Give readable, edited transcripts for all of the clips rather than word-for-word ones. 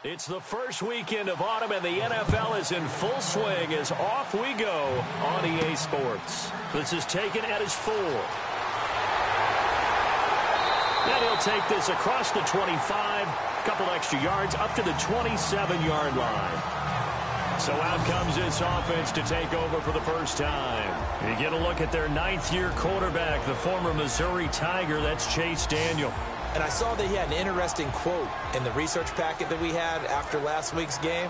It's the first weekend of autumn, and the NFL is in full swing as off we go on EA Sports. This is taken at his 4. And he'll take this across the 25, couple extra yards, up to the 27-yard line. So out comes this offense to take over for the first time. You get a look at their 9th-year quarterback, the former Missouri Tiger. That's Chase Daniel. And I saw that he had an interesting quote in the research packet that we had after last week's game.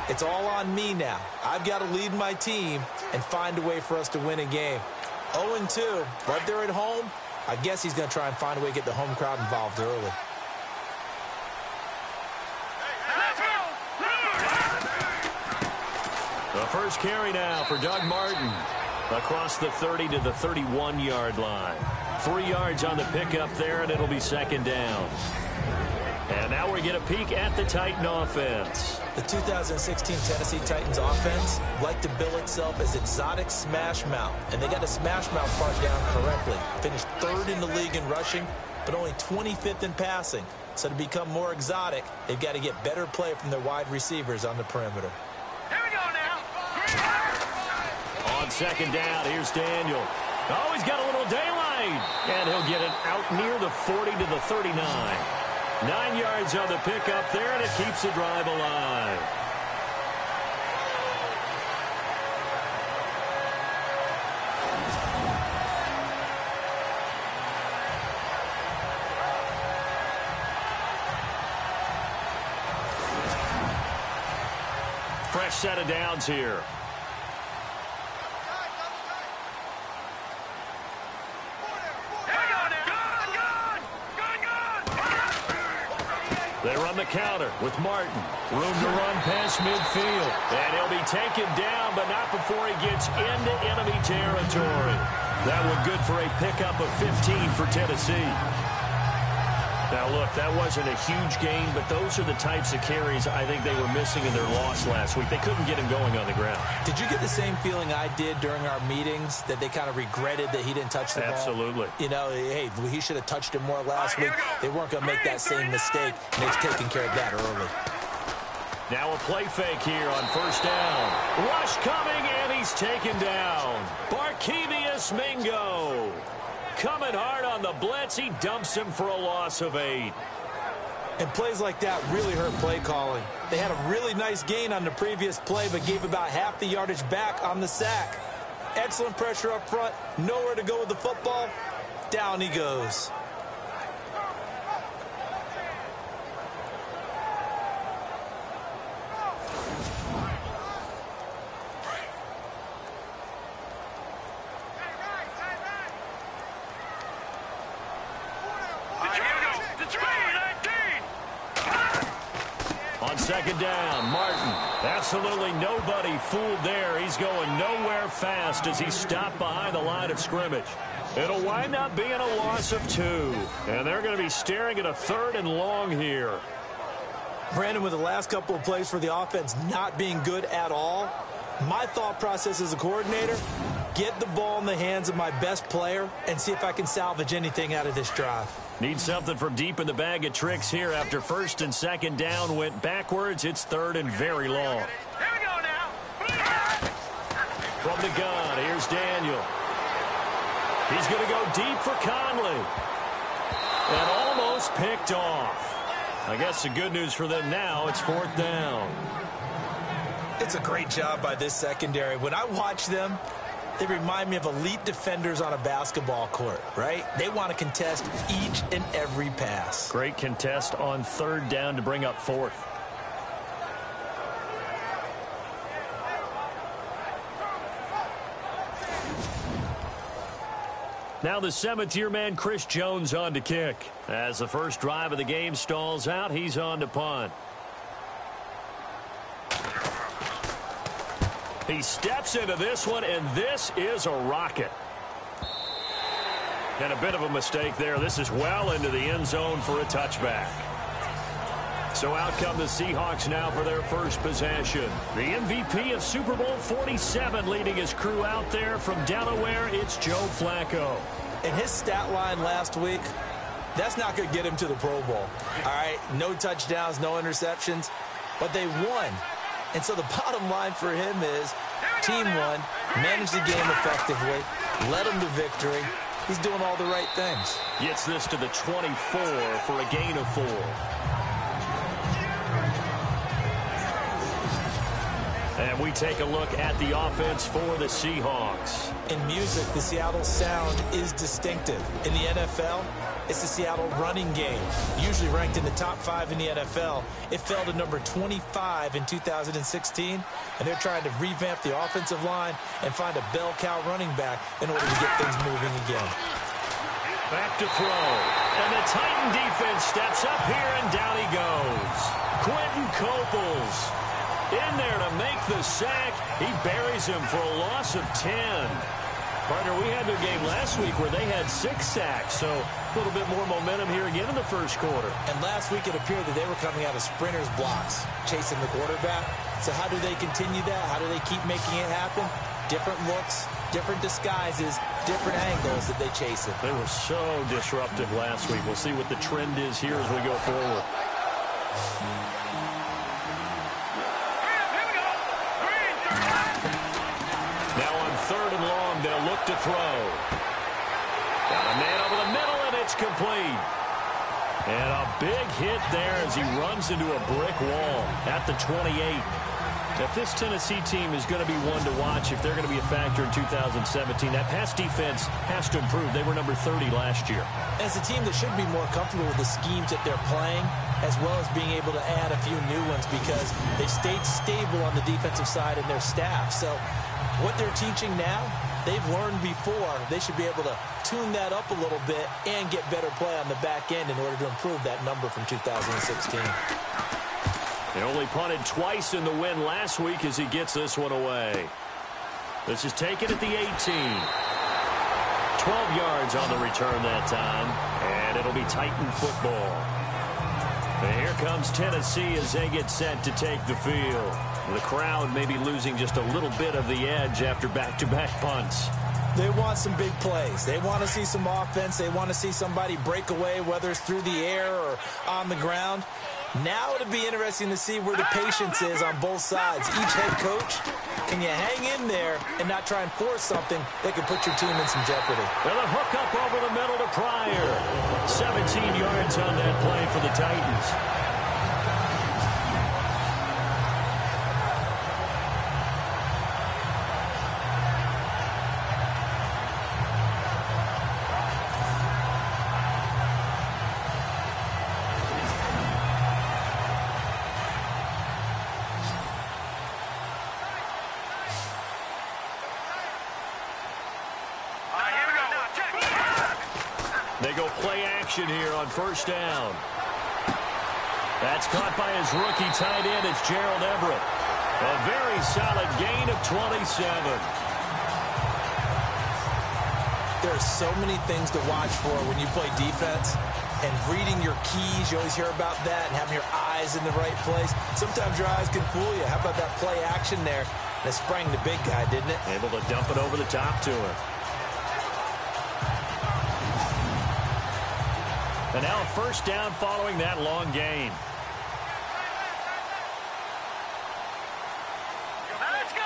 It's all on me now. I've got to lead my team and find a way for us to win a game. 0-2, but they're at home. I guess he's going to try and find a way to get the home crowd involved early. The first carry now for Doug Martin. Across the 30 to the 31-yard line. 3 yards on the pickup there, and it'll be second down. And now we get a peek at the Titan offense. The 2016 Tennessee Titans offense liked to bill itself as exotic smash mouth, and they got the smash mouth part down correctly. Finished 3rd in the league in rushing, but only 25th in passing. So to become more exotic, they've got to get better play from their wide receivers on the perimeter. Here we go now. On second down, here's Daniel. Oh, he's got a little daylight. And he'll get it out near the 40 to the 39. 9 yards on the pickup there, and it keeps the drive alive. Fresh set of downs here. They run the counter with Martin. Room to run past midfield. And he'll be taken down, but not before he gets into enemy territory. That one good for a pickup of 15 for Tennessee. Now, look, that wasn't a huge gain, but those are the types of carries I think they were missing in their loss last week. They couldn't get him going on the ground. Did you get the same feeling I did during our meetings, that they kind of regretted that he didn't touch the ball? Absolutely. You know, hey, he should have touched it more last week. They weren't going to make that same mistake, and they've taken care of that early. Now a play fake here on first down. Rush coming, and he's taken down. Barkevius Mingo. Coming hard on the blitz. He dumps him for a loss of 8. And plays like that really hurt play calling. They had a really nice gain on the previous play, but gave about half the yardage back on the sack. Excellent pressure up front. Nowhere to go with the football. Down he goes. Second down, Martin. Absolutely nobody fooled there. He's going nowhere fast as he stopped behind the line of scrimmage. It'll wind up being a loss of 2. And they're going to be staring at a 3rd and long here. Brandon, with the last couple of plays for the offense not being good at all, my thought process as a coordinator, get the ball in the hands of my best player and see if I can salvage anything out of this drive. Need something from deep in the bag of tricks here after first and second down went backwards. It's 3rd and very long. Here we go now. From the gun, here's Daniel. He's going to go deep for Conley. And almost picked off. I guess the good news for them now, it's 4th down. It's a great job by this secondary. When I watch them, they remind me of elite defenders on a basketball court, right? They want to contest each and every pass. Great contest on 3rd down to bring up 4th. Now the Cemeteer man, Chris Jones, on to kick. As the first drive of the game stalls out, he's on to punt. He steps into this one, and this is a rocket. And a bit of a mistake there. This is well into the end zone for a touchback. So out come the Seahawks now for their first possession. The MVP of Super Bowl 47 leading his crew out there from Delaware. It's Joe Flacco. And his stat line last week, that's not going to get him to the Pro Bowl. All right, no touchdowns, no interceptions. but they won. And so the bottom line for him is team won, managed the game effectively, led them to victory. He's doing all the right things. Gets this to the 24 for a gain of 4. And we take a look at the offense for the Seahawks. In music, the Seattle sound is distinctive. In the NFL, it's the Seattle running game. Usually ranked in the top 5 in the NFL. It fell to number 25 in 2016, and they're trying to revamp the offensive line and find a bell cow running back in order to get things moving again. Back to throw. And the Titan defense steps up here, and down he goes. Quentin Coples in there to make the sack. He buries him for a loss of 10. Partner, we had their game last week where they had 6 sacks, so a little bit more momentum here again in the first quarter. And last week it appeared that they were coming out of sprinters blocks, chasing the quarterback. So how do they continue that? How do they keep making it happen? Different looks, different disguises, different angles that they chase it. They were so disruptive last week. We'll see what the trend is here as we go forward. Now on 3rd and long, they'll look to throw. Got a man over the middle, and it's complete. And a big hit there as he runs into a brick wall at the 28. If this Tennessee team is going to be one to watch, if they're going to be a factor in 2017, that pass defense has to improve. They were number 30 last year. As a team that should be more comfortable with the schemes that they're playing, as well as being able to add a few new ones because they've stayed stable on the defensive side and their staff. So what they're teaching now, they've learned before. They should be able to tune that up a little bit and get better play on the back end in order to improve that number from 2016. They only punted twice in the win last week as he gets this one away. This is taken at the 18. 12 yards on the return that time, and it'll be Titan football. And here comes Tennessee as they get set to take the field. The crowd may be losing just a little bit of the edge after back-to-back punts. They want some big plays. They want to see some offense. They want to see somebody break away, whether it's through the air or on the ground. Now it'll be interesting to see where the patience is on both sides. Each head coach, can you hang in there and not try and force something that could put your team in some jeopardy? Well, a hook up over the middle to Pryor. 17 yards on that play for the Titans. They go play action here on 1st down. That's caught by his rookie tight end. It's Gerald Everett. A very solid gain of 27. There are so many things to watch for when you play defense. And reading your keys, you always hear about that, and having your eyes in the right place. Sometimes your eyes can fool you. How about that play action there? That sprang the big guy, didn't it? Able to dump it over the top to him. And now 1st down following that long gain. Let's go.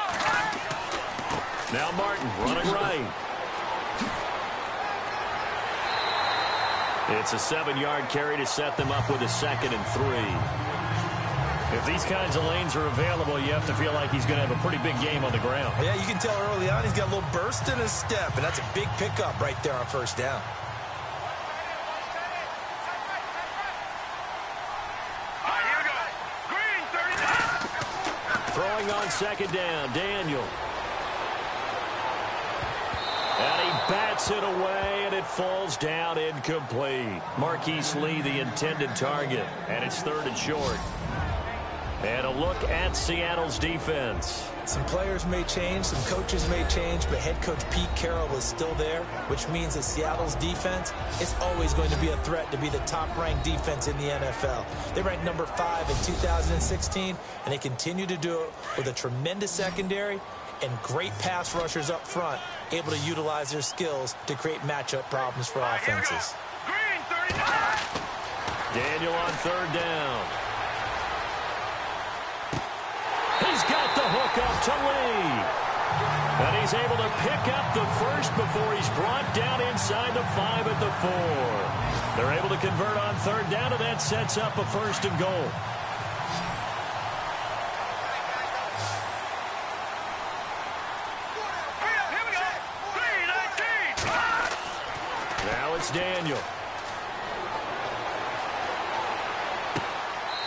Now Martin running right. It's a 7-yard carry to set them up with a 2nd and 3. If these kinds of lanes are available, you have to feel like he's going to have a pretty big game on the ground. Yeah, you can tell early on he's got a little burst in his step, and that's a big pickup right there on 1st down. Throwing on 2nd down, Daniel. And he bats it away, and it falls down incomplete. Marquise Lee, the intended target, and it's 3rd and short. And a look at Seattle's defense. Some players may change, some coaches may change, but head coach Pete Carroll is still there, which means that Seattle's defense is always going to be a threat to be the top-ranked defense in the NFL. They ranked number 5 in 2016, and they continue to do it with a tremendous secondary and great pass rushers up front, able to utilize their skills to create matchup problems for offenses. Daniel on 3rd down. walk up to Lee. And he's able to pick up the first before he's brought down inside the 5 at the 4. They're able to convert on third down, and that sets up a 1st and goal. Here we go. 3-19. Now it's Daniel.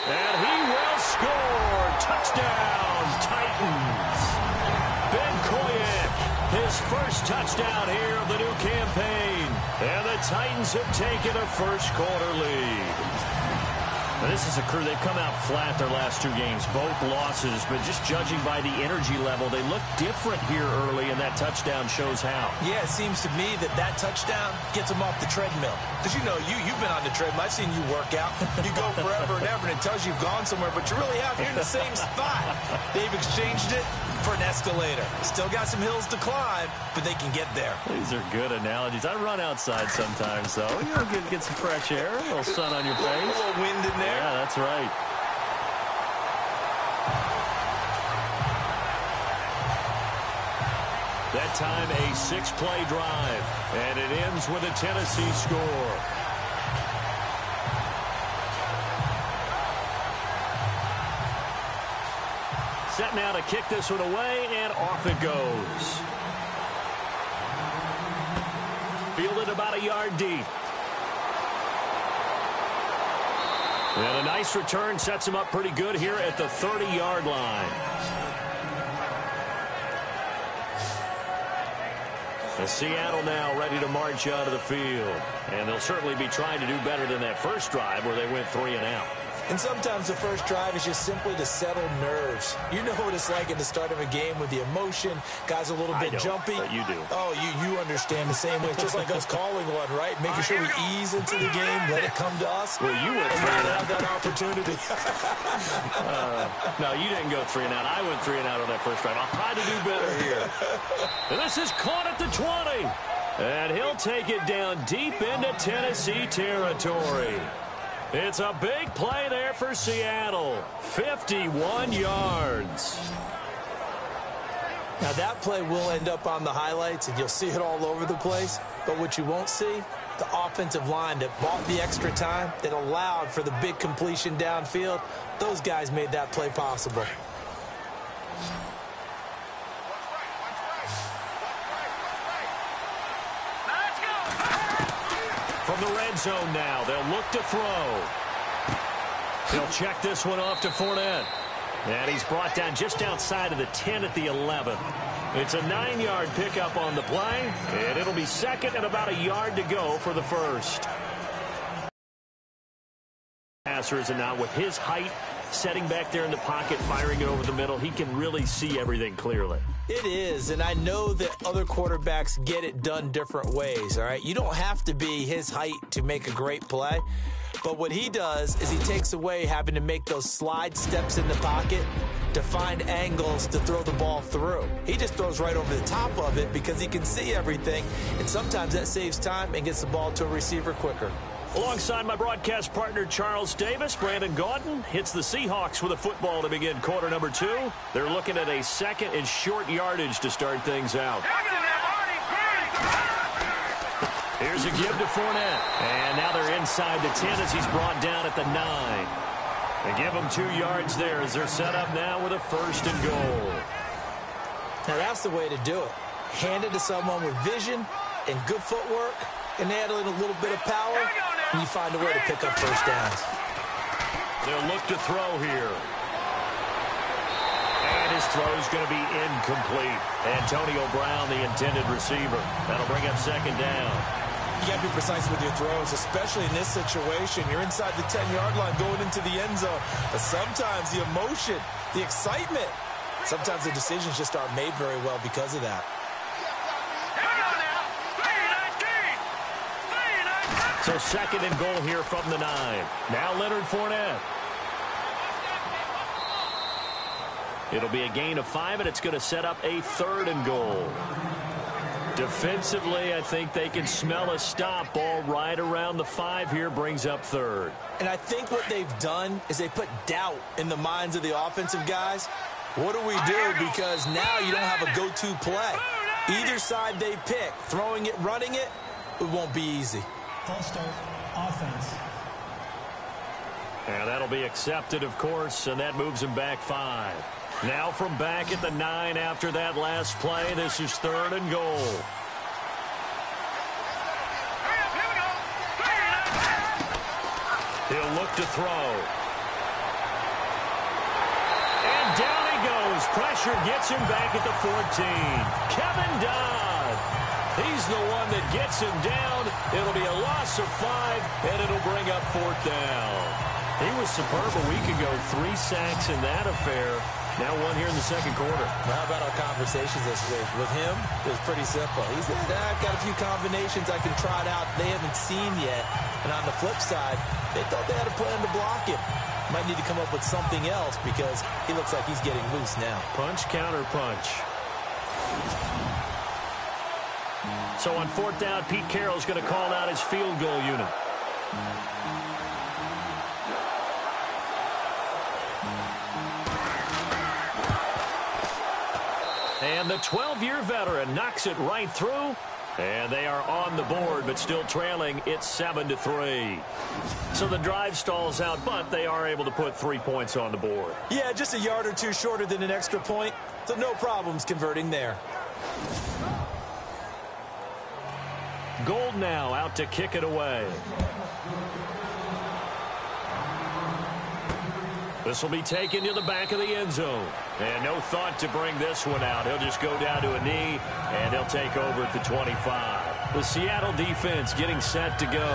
And he will score. Touchdown, Titans. Ben Koyak, his first touchdown here of the new campaign. And the Titans have taken a first-quarter lead. Now, this is a crew. They've come out flat their last 2 games, both losses. But just judging by the energy level, they look different here early, and that touchdown shows how. Yeah, it seems to me that touchdown gets them off the treadmill. Because, you've been on the treadmill. I've seen you work out. You go forever and ever, and it tells you you've gone somewhere, but you really have. You're in the same spot. They've exchanged it for an escalator. Still got some hills to climb, but they can get there. These are good analogies. I run outside sometimes, though. Get some fresh air, a little sun on your face. A little wind in there. Yeah, that's right. That time, a 6-play drive, and it ends with a Tennessee score. Set now to kick this one away, and off it goes. Fielded about a yard deep. And a nice return sets him up pretty good here at the 30-yard line. And Seattle now ready to march out of the field. And they'll certainly be trying to do better than that first drive where they went 3 and out. And sometimes the first drive is just simply to settle nerves. You know what it's like at the start of a game with the emotion. Guys a little bit jumpy. But you do. Oh, you understand the same way. It's just like us calling one, right? Making sure we ease into the game, let it come to us. Well, you went 3 and out. Have that opportunity. No, you didn't go 3 and out. I went 3 and out on that first drive. I'll try to do better here. And this is caught at the 20. And he'll take it down deep into Tennessee territory. It's a big play there for Seattle. 51 yards. Now, that play will end up on the highlights, and you'll see it all over the place. But what you won't see, the offensive line that bought the extra time, that allowed for the big completion downfield, those guys made that play possible. From the red zone now, they'll look to throw. He'll check this one off to Fournette. And he's brought down just outside of the 10 at the 11. It's a 9-yard pickup on the play, and it'll be second and about a yard to go for the first. Passer is now with his height, setting back there in the pocket, firing it over the middle. He can really see everything clearly. It is, and I know that other quarterbacks get it done different ways, all right? You don't have to be his height to make a great play, but what he does is he takes away having to make those slide steps in the pocket to find angles to throw the ball through. He just throws right over the top of it because he can see everything, and sometimes that saves time and gets the ball to a receiver quicker. Alongside my broadcast partner, Charles Davis, Brandon Gaudin hits the Seahawks with a football to begin quarter number 2. They're looking at a second and short yardage to start things out. Here's a give to Fournette. And now they're inside the 10 as he's brought down at the 9. They give him 2 yards there as they're set up now with a first and goal. Now that's the way to do it. Hand it to someone with vision and good footwork, and add in a little bit of power, and you find a way to pick up first downs. They'll look to throw here. And his throw is going to be incomplete. Antonio Brown, the intended receiver. That'll bring up second down. You got to be precise with your throws, especially in this situation. You're inside the 10-yard line going into the end zone. But sometimes the emotion, the excitement, sometimes the decisions just aren't made very well because of that. So second and goal here from the 9. Now Leonard Fournette. It'll be a gain of 5, and it's going to set up a third and goal. Defensively, I think they can smell a stop. Ball right around the 5 here, brings up third. And I think what they've done is they put doubt in the minds of the offensive guys. What do we do? Because now you don't have a go-to play. Either side they pick, throwing it, running it, it won't be easy. False start, offense. And that'll be accepted, of course, and that moves him back 5. Now from back at the 9 after that last play, this is 3rd and goal. He'll look to throw. And down he goes. Pressure gets him back at the 14. Kevin Dodd. He's the one that gets him down. It'll be a loss of 5, and it'll bring up 4th down. He was superb a week ago. 3 sacks in that affair. Now 1 here in the 2nd quarter. Well, how about our conversations this week? With him, it was pretty simple. He said, I've got a few combinations I can try it out they haven't seen yet. And on the flip side, they thought they had a plan to block him. Might need to come up with something else because he looks like he's getting loose now. Punch, counter punch. So on 4th down, Pete Carroll's going to call out his field goal unit. And the 12-year veteran knocks it right through. And they are on the board, but still trailing. It's 7-3. So the drive stalls out, but they are able to put 3 points on the board. Yeah, just a yard or two shorter than an extra point. So no problems converting there. Gold now out to kick it away. This will be taken to the back of the end zone. And no thought to bring this one out. He'll just go down to a knee, and he'll take over at the 25. The Seattle defense getting set to go.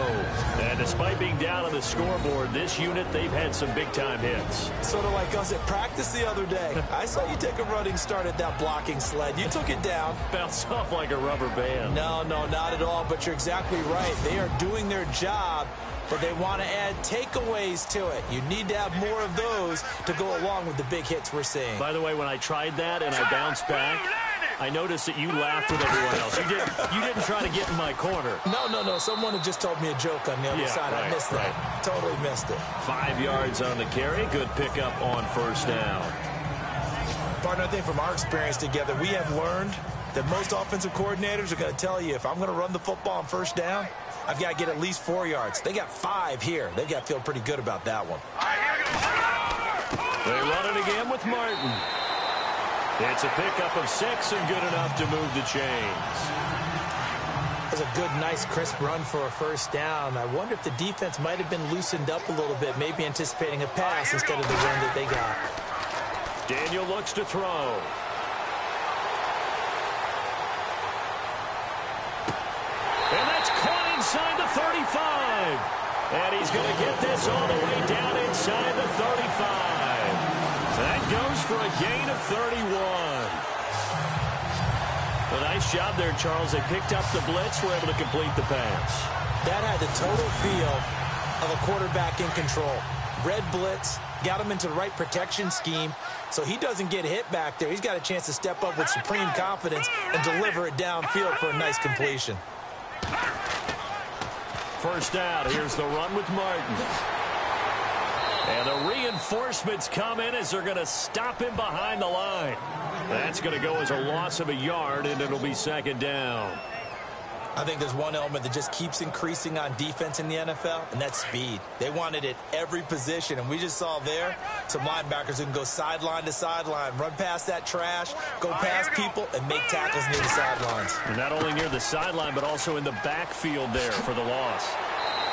And despite being down on the scoreboard, this unit, they've had some big-time hits. Sort of like us at practice the other day. I saw you take a running start at that blocking sled. You took it down. Bounced off like a rubber band. No, not at all, but you're exactly right. They are doing their job, but they want to add takeaways to it. You need to have more of those to go along with the big hits we're seeing. By the way, when I tried that and I bounced back, I noticed that you laughed with everyone else. You didn't try to get in my corner. No. Someone had just told me a joke on the other side. Right, I missed that. Right. Totally missed it. 5 yards on the carry. Good pickup on 1st down. Partner, I think from our experience together, we have learned that most offensive coordinators are going to tell you, if I'm going to run the football on 1st down, I've got to get at least 4 yards. They got 5 here. They've got to feel pretty good about that one. They run it again with Martin. It's a pickup of 6 and good enough to move the chains. That's a good, nice, crisp run for a 1st down. I wonder if the defense might have been loosened up a little bit, maybe anticipating a pass instead of the run that they got. Daniel looks to throw. And that's caught inside the 35. And he's going to get this all the way down inside the 35. That goes for a gain of 31. A nice job there, Charles. They picked up the blitz, were able to complete the pass. That had the total feel of a quarterback in control. Red blitz, got him into the right protection scheme, so he doesn't get hit back there. He's got a chance to step up with supreme confidence and deliver it downfield for a nice completion. 1st down. Here's the run with Martin. And the reinforcements come in as they're going to stop him behind the line. That's going to go as a loss of a yard, and it'll be 2nd down. I think there's one element that just keeps increasing on defense in the NFL, and that's speed. They want it at every position, and we just saw there some linebackers who can go sideline to sideline, run past that trash, go past people, and make tackles near the sidelines. And not only near the sideline, but also in the backfield there for the loss.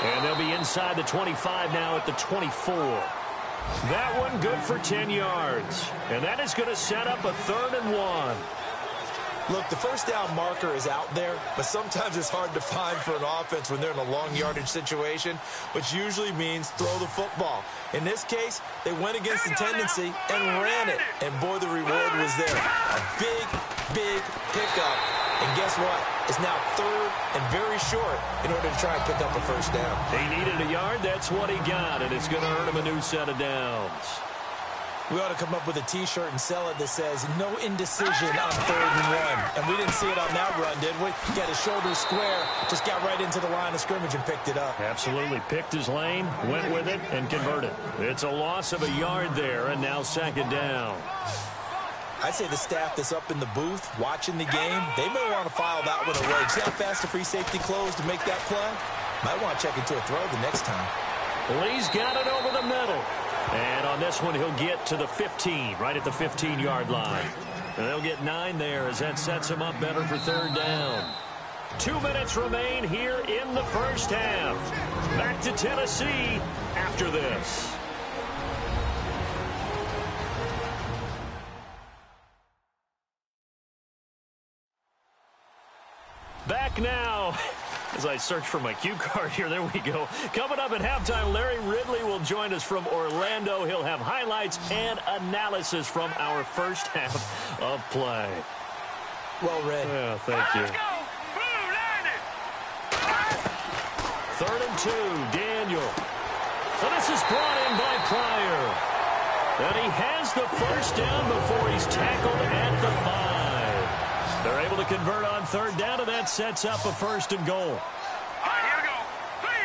And they'll be inside the 25 now at the 24. That one good for 10 yards. And that is going to set up a 3rd and 1. Look, the 1st down marker is out there, but sometimes it's hard to find for an offense when they're in a long yardage situation, which usually means throw the football. In this case, they went against the tendency and ran it. And boy, the reward was there. A big pickup. And guess what? It's now 3rd and very short in order to try and pick up a 1st down. He needed a yard. That's what he got, and it's going to earn him a new set of downs. We ought to come up with a T-shirt and sell it that says, no indecision on 3rd and 1. And we didn't see it on that run, did we? Got his shoulder square, just got right into the line of scrimmage and picked it up. Absolutely. Picked his lane, went with it, and converted. It's a loss of a yard there, and now 2nd down. I'd say the staff that's up in the booth watching the game, they may want to file that one away. See how fast the free safety closed to make that play? Might want to check into a throw the next time. Lee's got it over the middle. And on this one, he'll get to the 15, right at the 15-yard line. And they'll get 9 there as that sets him up better for third down. 2 minutes remain here in the first half. Back to Tennessee after this. Back now. As I search for my cue card here, there we go. Coming up at halftime, Larry Ridley will join us from Orlando. He'll have highlights and analysis from our first half of play. Well read. Yeah, thank you. Let's go. Blue, line it. 3rd and 2, Daniel. So this is brought in by Pryor. And he has the first down before he's tackled at the 5. They're able to convert on third down, and that sets up a 1st and goal. All right, here we go.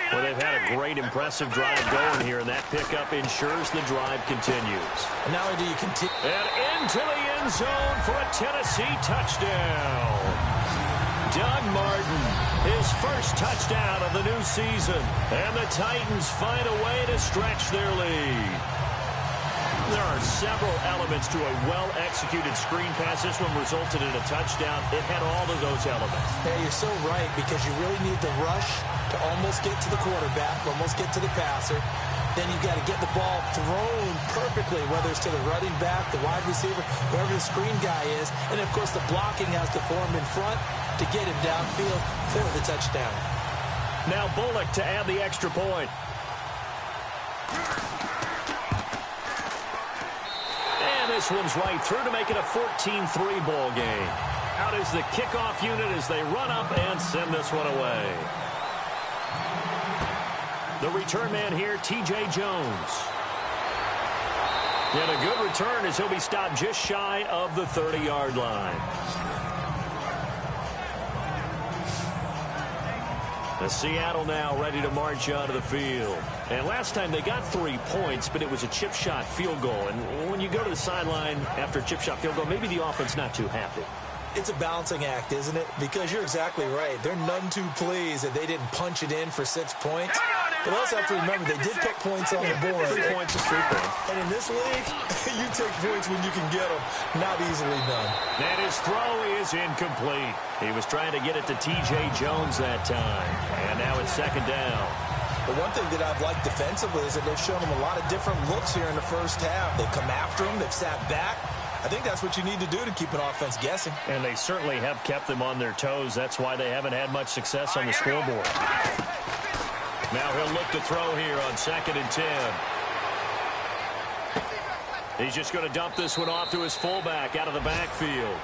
Well, they've had a great, impressive drive going here, and that pickup ensures the drive continues. And not only do you continue. And into the end zone for a Tennessee touchdown. Doug Martin, his first touchdown of the new season. And the Titans find a way to stretch their lead. There are several elements to a well-executed screen pass. This one resulted in a touchdown. It had all of those elements. Yeah, you're so right, because you really need the rush to almost get to the quarterback, almost get to the passer. Then you've got to get the ball thrown perfectly, whether it's to the running back, the wide receiver, wherever the screen guy is. And, of course, the blocking has to form in front to get him downfield for the touchdown. Now Bullock to add the extra point. This one's right through to make it a 14-3 ball game. Out is the kickoff unit as they run up and send this one away. The return man here, T.J. Jones. And a good return as he'll be stopped just shy of the 30-yard line. The Seattle now ready to march onto the field. And last time they got 3 points, but it was a chip shot field goal. And when you go to the sideline after a chip shot field goal, maybe the offense not too happy. It's a balancing act, isn't it? Because you're exactly right. They're none too pleased that they didn't punch it in for 6 points. But also have to remember, they did put points on the board. 3 points is 3 points. And in this league, you take points when you can get them. Not easily done. And his throw is incomplete. He was trying to get it to T.J. Jones that time. And now it's 2nd down. The one thing that I've liked defensively is that they've shown them a lot of different looks here in the first half. They've come after them. They've sat back. I think that's what you need to do to keep an offense guessing. And they certainly have kept them on their toes. That's why they haven't had much success on the scoreboard. Now he'll look to throw here on 2nd and 10. He's just going to dump this one off to his fullback out of the backfield.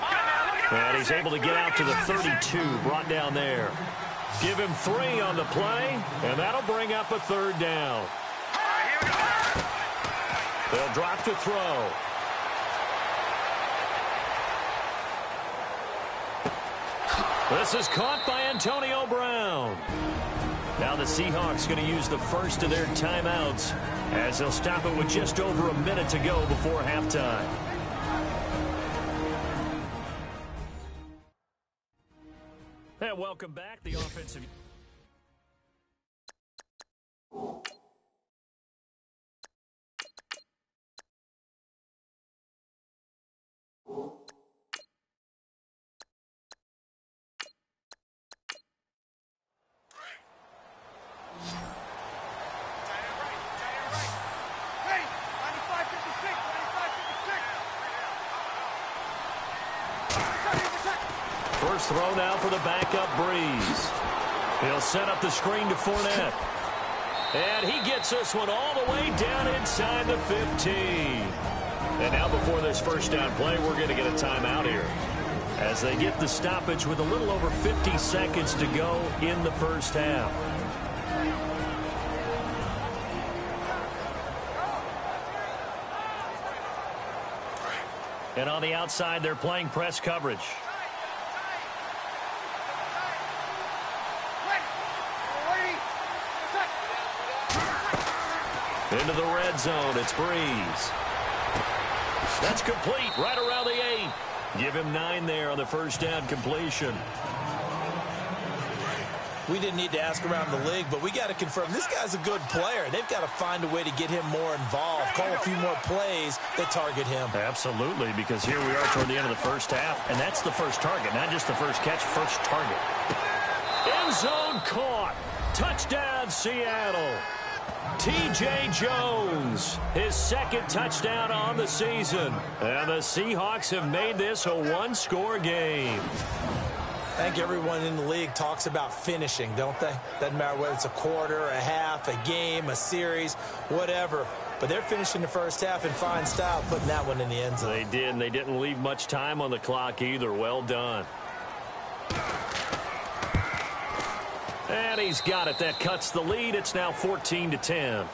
And he's able to get out to the 32, brought down there. Give him 3 on the play, and that'll bring up a 3rd down. They'll drop to throw. This is caught by Antonio Brown. Now the Seahawks going to use the first of their timeouts as they'll stop it with just over a minute to go before halftime. And welcome back. The offensive... First throw now for the backup Breeze. He'll set up the screen to Fournette. And he gets this one all the way down inside the 15. And now before this first down play, we're going to get a timeout here. As they get the stoppage with a little over 50 seconds to go in the first half. And on the outside, they're playing press coverage. Into the red zone, it's Breeze. That's complete right around the 8. Give him 9 there on the first down completion. We didn't need to ask around the league, but we got to confirm this guy's a good player. They've got to find a way to get him more involved, call a few more plays that target him. Absolutely, because here we are toward the end of the first half, and that's the first target, not just the first catch, first target. End zone caught. Touchdown, Seattle. T.J. Jones, his second touchdown on the season. And the Seahawks have made this a one-score game. I think everyone in the league talks about finishing, don't they? Doesn't matter whether it's a quarter, a half, a game, a series, whatever. But they're finishing the first half in fine style, putting that one in the end zone. They did, and they didn't leave much time on the clock either. Well done. And he's got it. That cuts the lead. It's now 14-10.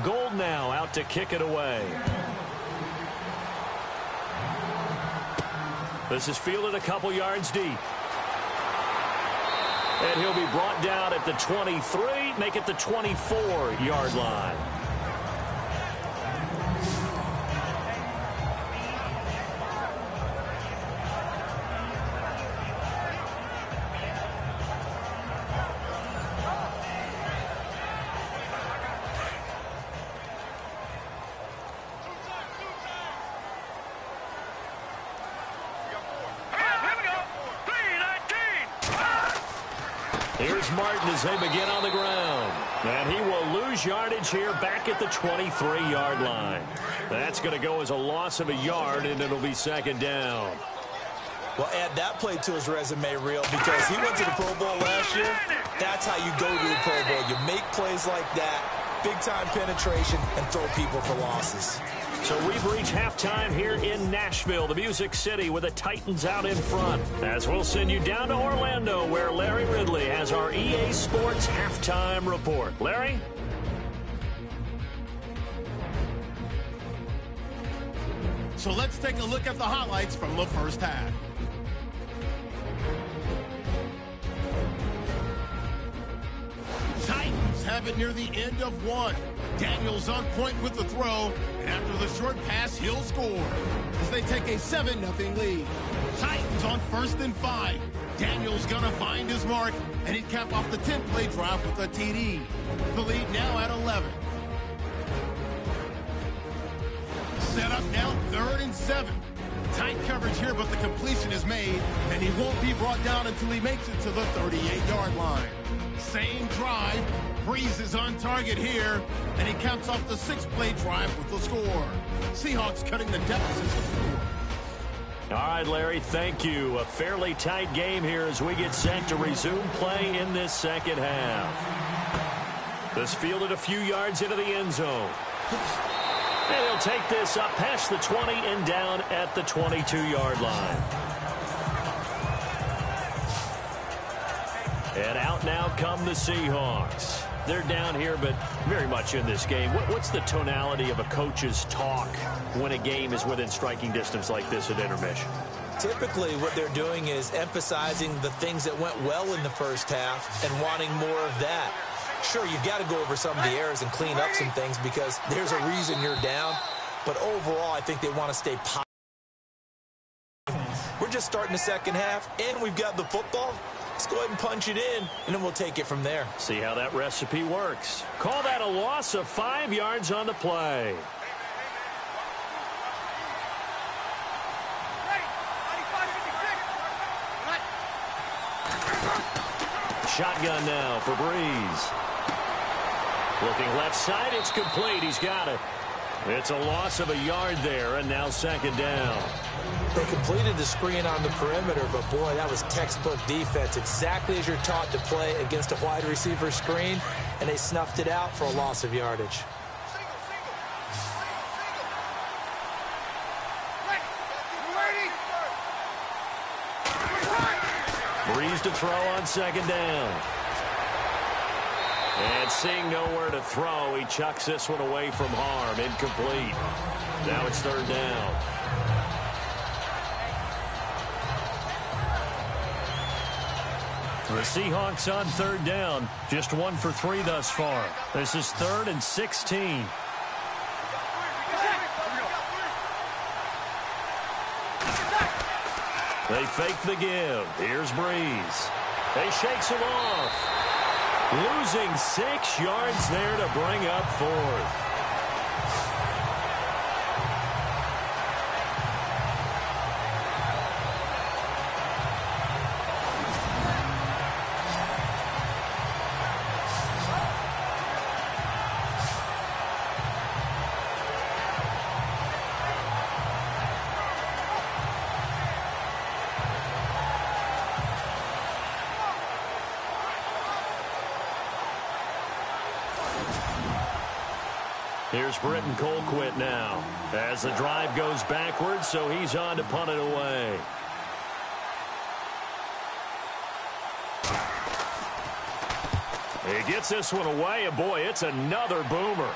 Gold now out to kick it away. This is fielded a couple yards deep. And he'll be brought down at the 23, make it the 24-yard line. Here's Martin as they begin on the ground. And he will lose yardage here back at the 23-yard line. That's going to go as a loss of a yard, and it'll be second down. Well, add that play to his resume reel because he went to the Pro Bowl last year. That's how you go to the Pro Bowl. You make plays like that, big-time penetration, and throw people for losses. So we've reached halftime here in Nashville, the Music City, with the Titans out in front. As we'll send you down to Orlando, where Larry Ridley has our EA Sports halftime report. Larry? So let's take a look at the highlights from the first half. Titans have it near the end of one. Daniels on point with the throw, and after the short pass, he'll score as they take a 7-0 lead. Titans on 1st and 5. Daniels gonna find his mark, and he'd cap off the 10-play drive with a TD. The lead now at 11. Set up now 3rd and 7. Tight coverage here, but the completion is made, and he won't be brought down until he makes it to the 38-yard line. Same drive. Breeze is on target here, and he caps off the 6-play drive with the score. Seahawks cutting the deficit to 4. All right, Larry, thank you. A fairly tight game here as we get set to resume play in this second half. This fielded a few yards into the end zone. And he'll take this up past the 20 and down at the 22-yard line. And out now come the Seahawks. They're down here, but very much in this game. What's the tonality of a coach's talk when a game is within striking distance like this at intermission? Typically, what they're doing is emphasizing the things that went well in the first half and wanting more of that. Sure, you've got to go over some of the errors and clean up some things because there's a reason you're down. But overall, I think they want to stay positive. We're just starting the second half, and we've got the football. Let's go ahead and punch it in, and then we'll take it from there. See how that recipe works. Call that a loss of 5 yards on the play. Shotgun now for Breeze. Looking left side, it's complete. He's got it. It's a loss of a yard there, and now second down. They completed the screen on the perimeter, but boy, that was textbook defense. Exactly as you're taught to play against a wide receiver screen, and they snuffed it out for a loss of yardage. Breeze to throw on second down. And seeing nowhere to throw, he chucks this one away from harm. Incomplete. Now it's third down. The Seahawks on third down. Just 1 for 3 thus far. This is 3rd and 16. They fake the give. Here's Breeze. He shakes it off. Losing 6 yards there to bring up 4th. Here's Britton Colquitt now as the drive goes backwards, so he's on to punt it away. He gets this one away, and boy, it's another boomer.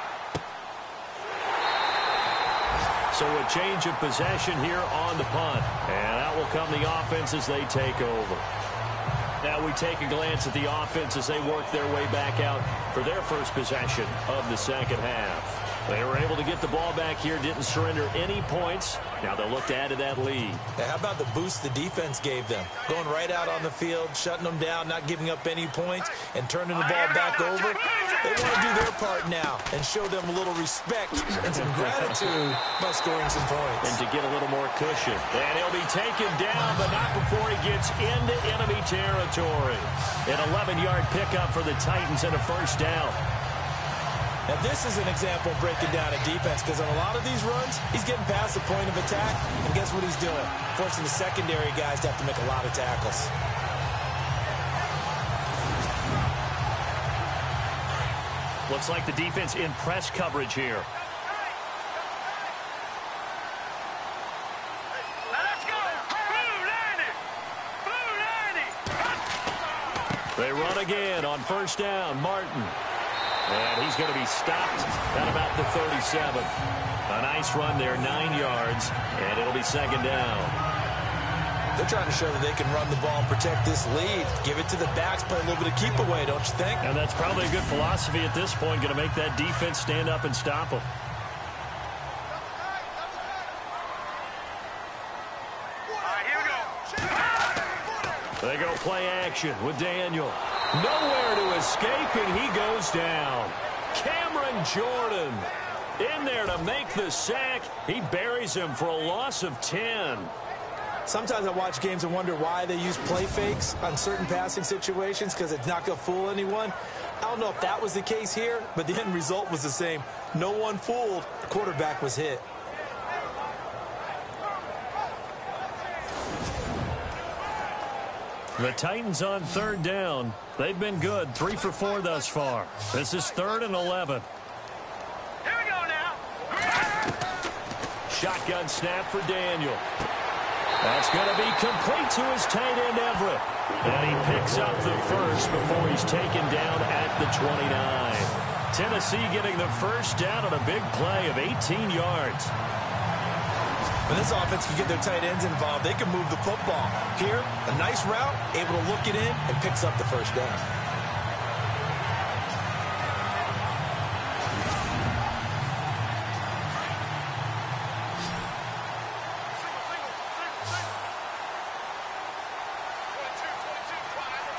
So a change of possession here on the punt, and out will come the offense as they take over. Now we take a glance at the offense as they work their way back out for their first possession of the second half. They were able to get the ball back here, didn't surrender any points. Now they'll look to add to that lead. How about the boost the defense gave them? Going right out on the field, shutting them down, not giving up any points, and turning the ball back over. They want to do their part now and show them a little respect and some gratitude by scoring some points. And to get a little more cushion. And he'll be taken down, but not before he gets into enemy territory. An 11-yard pickup for the Titans and a first down. Now, this is an example of breaking down a defense, because on a lot of these runs, he's getting past the point of attack, and guess what he's doing? Forcing the secondary guys to have to make a lot of tackles. Looks like the defense in press coverage here. Let's go! Blue 90! They run again on first down. Martin. And he's going to be stopped at about the 37. A nice run there, 9 yards, and it'll be second down. They're trying to show that they can run the ball and protect this lead. Give it to the backs, play a little bit of keep away, don't you think? And that's probably a good philosophy at this point, going to make that defense stand up and stop them. All right, here we go. They go play action with Daniel. Nowhere to escape, and he goes down. Cameron Jordan in there to make the sack. He buries him for a loss of 10. Sometimes I watch games and wonder why they use play fakes on certain passing situations, because it's not going to fool anyone. I don't know if that was the case here, but the end result was the same. No one fooled. The quarterback was hit. The Titans on third down. They've been good, 3 for 4 thus far. This is 3rd and 11. Here we go now. Shotgun snap for Daniel. That's going to be complete to his tight end, Everett. And he picks up the first before he's taken down at the 29. Tennessee getting the first down on a big play of 18 yards. When this offense can get their tight ends involved, they can move the football. Here, a nice route, able to look it in, and picks up the first down.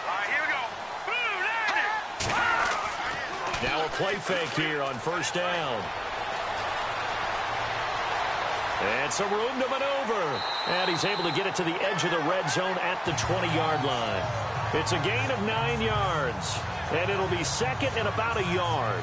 All right, here we go. Blue 90! Now a play fake here on first down. And some room to maneuver. And he's able to get it to the edge of the red zone at the 20-yard line. It's a gain of 9 yards. And it'll be second and about a yard.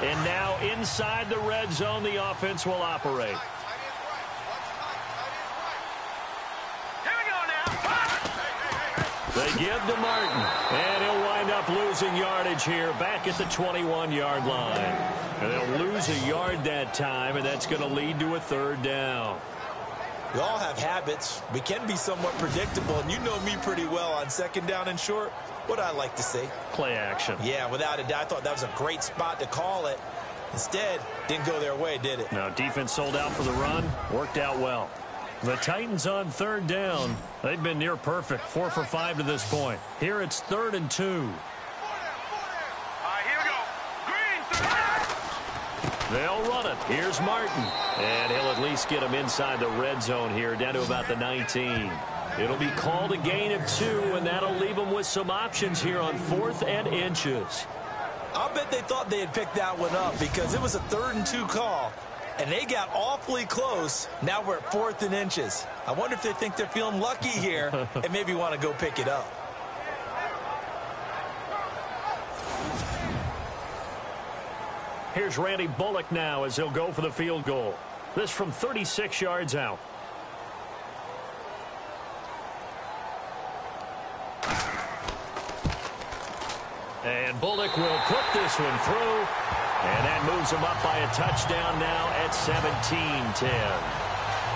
And now inside the red zone, the offense will operate. They give to Martin, and he'll wind up losing yardage here back at the 21-yard line. And they'll lose a yard that time, and that's going to lead to a third down. We all have habits. We can be somewhat predictable, and you know me pretty well on second down and short. What I like to say? Play action. Yeah, without a doubt. I thought that was a great spot to call it. Instead, didn't go their way, did it? Now, defense sold out for the run. Worked out well. The Titans on third down. They've been near perfect, 4 for 5 to this point. Here it's 3rd and 2. All right, here we go. Green, They'll run it. Here's Martin. And he'll at least get him inside the red zone here, down to about the 19. It'll be called a gain of 2, and that'll leave them with some options here on 4th and inches. I'll bet they thought they had picked that one up because it was a 3rd and 2 call. And they got awfully close. Now we're at 4th and inches. I wonder if they think they're feeling lucky here and maybe want to go pick it up. Here's Randy Bullock now as he'll go for the field goal. This from 36 yards out. And Bullock will put this one through. And that moves him up by a touchdown now at 17-10.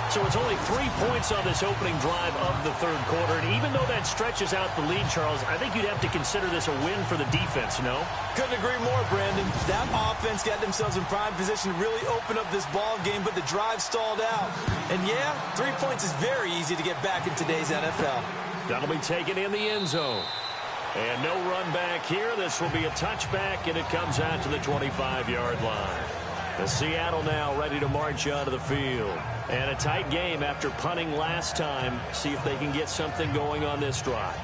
So it's only 3 points on this opening drive of the third quarter. And even though that stretches out the lead, Charles, I think you'd have to consider this a win for the defense, no? Couldn't agree more, Brandon. That offense got themselves in prime position to really open up this ball game, but the drive stalled out. And yeah, 3 points is very easy to get back in today's NFL. That'll be taken in the end zone. And no run back here. This will be a touchback, and it comes out to the 25-yard line. The Seattle now ready to march onto the field. And a tight game after punting last time. See if they can get something going on this drive.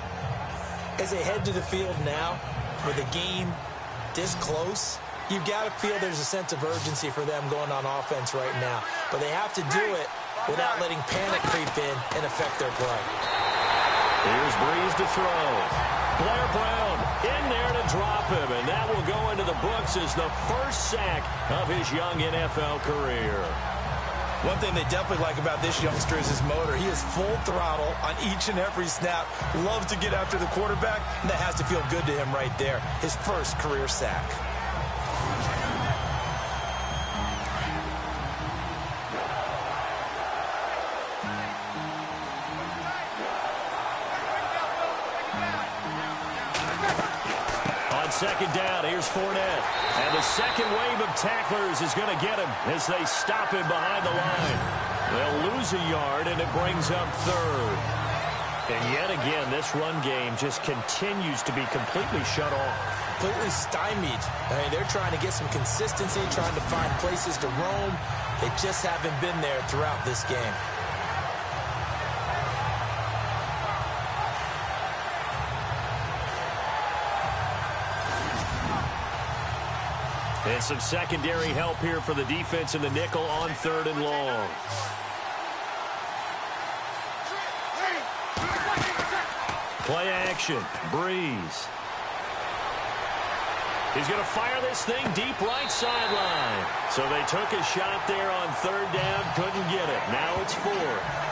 As they head to the field now, with the game this close, you've got to feel there's a sense of urgency for them going on offense right now. But they have to do it without letting panic creep in and affect their play. Here's Breeze to throw. Blair Brown in there to drop him, and that will go into the books as the first sack of his young NFL career. One thing they definitely like about this youngster is his motor. He is full throttle on each and every snap, loves to get after the quarterback, and that has to feel good to him right there. His first career sack. Second down, here's Fournette. And the second wave of tacklers is going to get him as they stop him behind the line. They'll lose a yard, and it brings up 3rd. And yet again, this run game just continues to be completely shut off. Completely stymied. I mean, they're trying to get some consistency, trying to find places to roam. They just haven't been there throughout this game. And some secondary help here for the defense in the nickel on 3rd and long. Play action. Breeze. He's going to fire this thing deep right sideline. So they took a shot there on 3rd down, couldn't get it. Now it's 4th.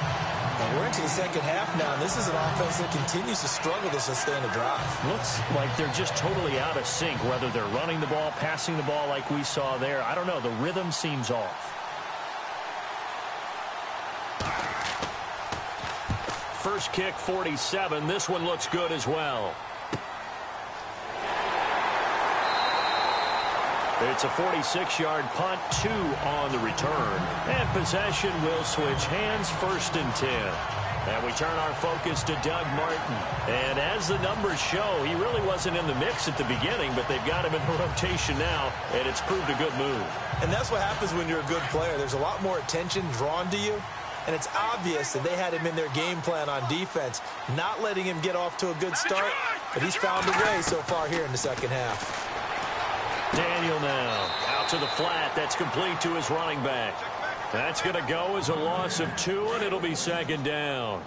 And we're into the second half now, and this is an offense that continues to struggle to sustain a drive. Looks like they're just totally out of sync, whether they're running the ball, passing the ball like we saw there. I don't know. The rhythm seems off. First kick, 47. This one looks good as well. It's a 46-yard punt, 2 on the return. And possession will switch hands, 1st and 10. And we turn our focus to Doug Martin. And as the numbers show, he really wasn't in the mix at the beginning, but they've got him in rotation now, and it's proved a good move. And that's what happens when you're a good player. There's a lot more attention drawn to you, and it's obvious that they had him in their game plan on defense, not letting him get off to a good start, but he's found a way so far here in the second half. Daniel now out to the flat. That's complete to his running back. That's going to go as a loss of 2, and it'll be 2nd down.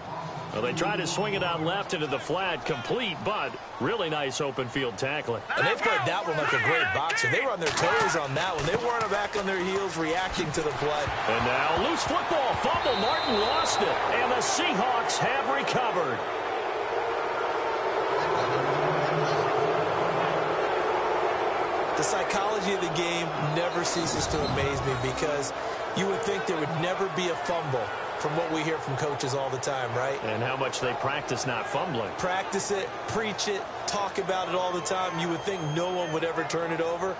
Well, they tried to swing it out left into the flat, complete, but really nice open field tackling. And they played that one like a great boxer. They were on their toes on that one. They weren't back on their heels reacting to the play. And now loose football fumble. Martin lost it, and the Seahawks have recovered. The psychology of the game never ceases to amaze me because you would think there would never be a fumble from what we hear from coaches all the time, right? And how much they practice not fumbling. Practice it, preach it, talk about it all the time. You would think no one would ever turn it over.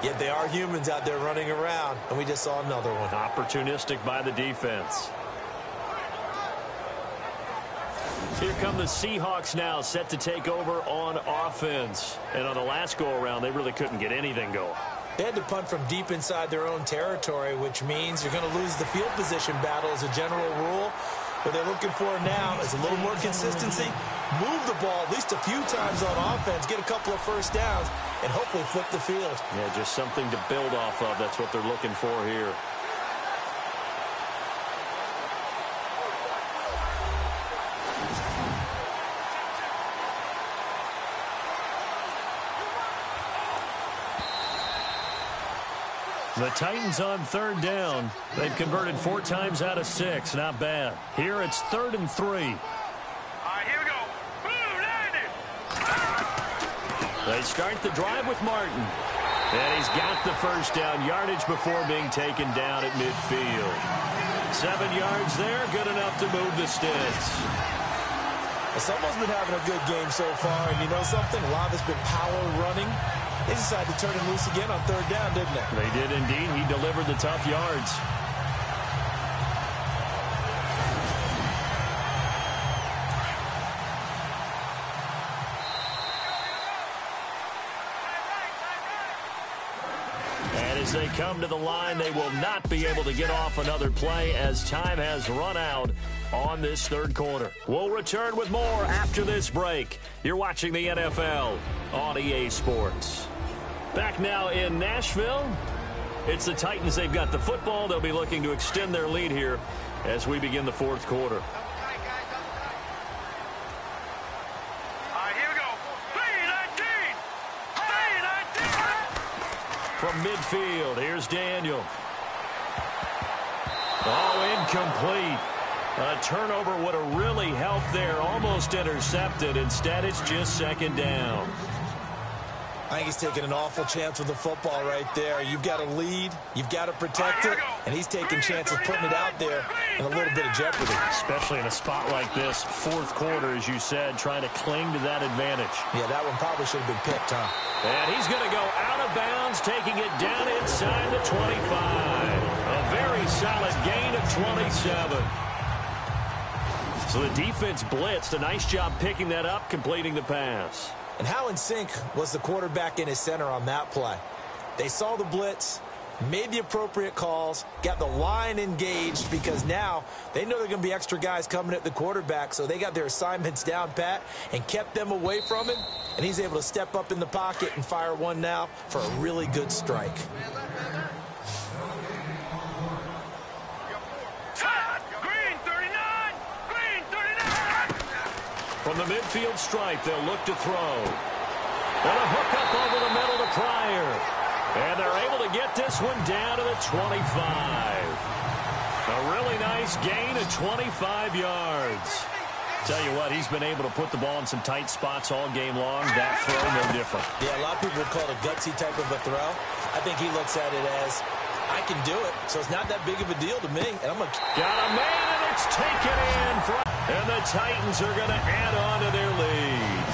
Yet they are humans out there running around, and we just saw another one. Opportunistic by the defense. Here come the Seahawks now, set to take over on offense. And on the last go-around, they really couldn't get anything going. They had to punt from deep inside their own territory, which means you're going to lose the field position battle as a general rule. What they're looking for now is a little more consistency, move the ball at least a few times on offense, get a couple of first downs, and hopefully flip the field. Yeah, just something to build off of. That's what they're looking for here. The Titans on third down. They've converted 4 times out of 6. Not bad. Here it's 3rd and 3. All right, here we go. Boom, landed. They start the drive with Martin. And he's got the first down yardage before being taken down at midfield. 7 yards there, good enough to move the sticks. Someone's been having a good game so far, and you know something? A lot of it's been power running. They decided to turn him loose again on 3rd down, didn't they? They did indeed. He delivered the tough yards. And as they come to the line, they will not be able to get off another play as time has run out on this 3rd quarter. We'll return with more after this break. You're watching the NFL on EA Sports. Back now in Nashville, it's the Titans. They've got the football. They'll be looking to extend their lead here as we begin the 4th quarter. All right, here we go. 3-19. 3-19. From midfield, here's Daniel. Oh, incomplete. A turnover would have really helped there. Almost intercepted. Instead, it's just 2nd down. I think he's taking an awful chance with the football right there. You've got to lead, you've got to protect it, and he's taking chances putting it out there in a little bit of jeopardy. Especially in a spot like this, 4th quarter, as you said, trying to cling to that advantage. Yeah, that one probably should have been picked, huh? And he's going to go out of bounds, taking it down inside the 25. A very solid gain of 27. So the defense blitzed. A nice job picking that up, completing the pass. And how in sync was the quarterback in his center on that play? They saw the blitz, made the appropriate calls, got the line engaged because now they know there are going to be extra guys coming at the quarterback, so they got their assignments down pat and kept them away from him, and he's able to step up in the pocket and fire one now for a really good strike. From the midfield stripe, they'll look to throw. And a hook up over the middle to Pryor. And they're able to get this one down to the 25. A really nice gain of 25 yards. Tell you what, he's been able to put the ball in some tight spots all game long. That throw, no different. Yeah, a lot of people would call it a gutsy type of a throw. I think he looks at it as, I can do it, so it's not that big of a deal to me. And I'm going to... Got a man, and it's taken in. And the Titans are going to add on to their lead.